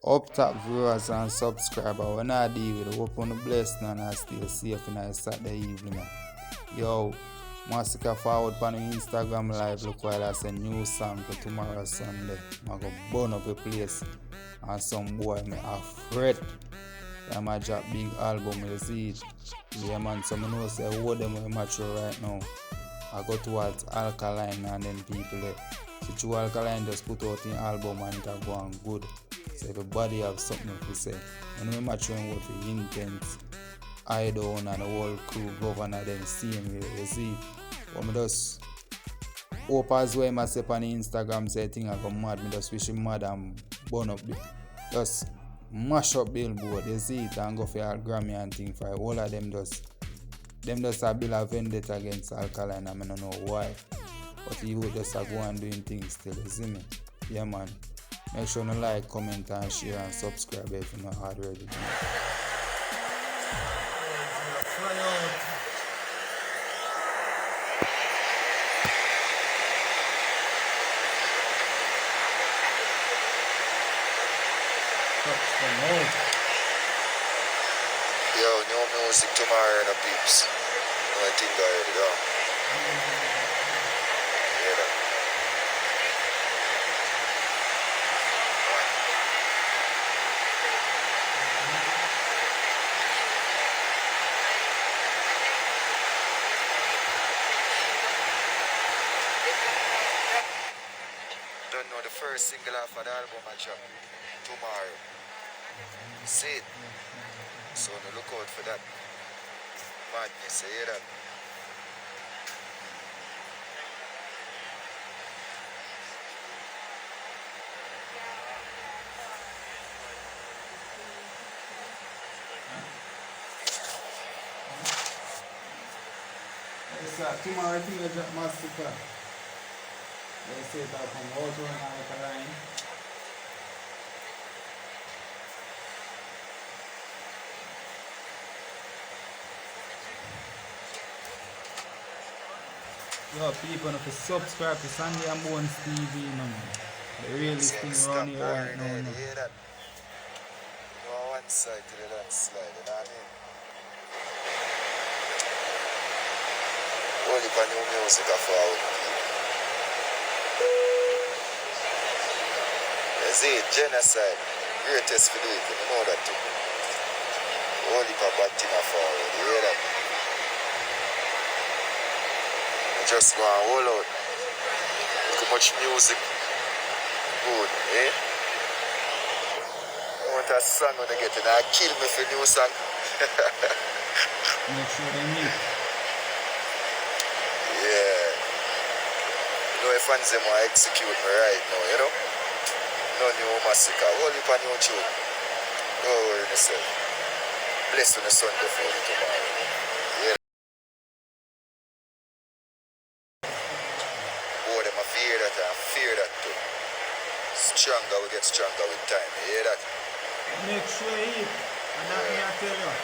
Up top viewers and subscribers, when I deal with it, hope on the blessing and I stay safe in a Saturday evening. Yo, Masicka forward on Instagram live, look while I send new song for tomorrow Sunday. I'm going to burn up a place and some boy me afraid. I'm going to drop big album, you see it. Yeah man, so I know say what them are mature right now. I go towards Alkaline and then people so Alkaline just put out an album and it go on good. So everybody have something to say. When we maturing with the Intence, Aidonia and the whole crew, Govana them seeing me, you see. But I just hope as well myself on Instagram say thing I go mad. Me just wish him mad and burn up just mash up billboard, you see it, and go for all Grammy and thing for all of them just a bill a vendetta against Alkaline. I don't know why. But he would just go and doing things still, you see me? Yeah man. Make sure you like, comment and share and subscribe if you're not already. Yo, new music tomorrow, no peeps. No, I think already go. Yeah, that. Don't know the first single off of the album I drop tomorrow. See it. So no look out for that. Madness, you hear that? Yes, tomorrow I think I drop Masicka. They say that from Auto and Alkaline. Yo, people, if you subscribe to Sunday and Bonez TV, man. The realest thing around here right now. You hear that? You on one side to the other slide, you know what I mean? Only for new music are forward. You see it, genocide, greatest video, you know that too. Only for bad thing are forward, you hear that? Just go and hold out. Look how much music. Good, eh? I want a song when I get it. I kill me for new song. Make sure they meet. Yeah. You know if fans them want to execute me right now, you know? No new Masicka. Hold you on new tune. Don't worry yourself. Bless on the Sunday for you tomorrow. Yeah. Fear that too. Stronger, we get stronger with time. You hear that? Make sure you eat. And that me I tell you.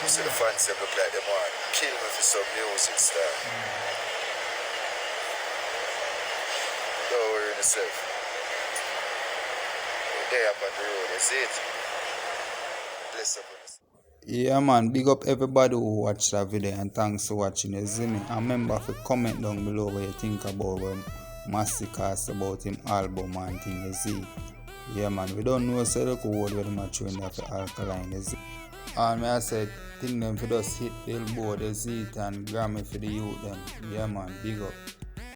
See the fans them look like them want kill me for some music star. Don't worry yourself. You're there up on the road, you see it? Bless up on us. Yeah man, big up everybody who watched that video and thanks for watching, you see me. And remember if you comment down below what you think about when Masicka about him album and thing, you see. Yeah man, we don't know so look word where the chewing of the Alkaline, you see. And I said think them for just hit billboard, you see it, and Grammy for the youth them. Yeah man, big up.